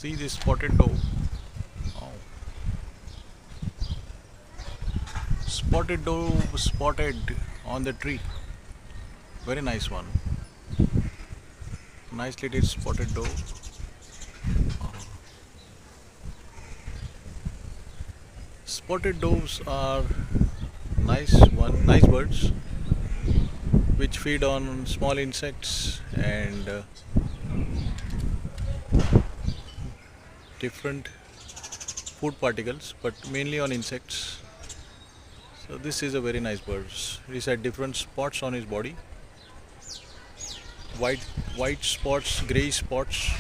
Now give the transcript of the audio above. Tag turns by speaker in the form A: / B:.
A: See this spotted dove. Oh. Spotted dove spotted on the tree. Very nice one. Nicely did spotted dove. Spotted doves are nice birds which feed on small insects and different food particles, but mainly on insects. So this is a very nice bird. He had different spots on his body, white spots, grey spots,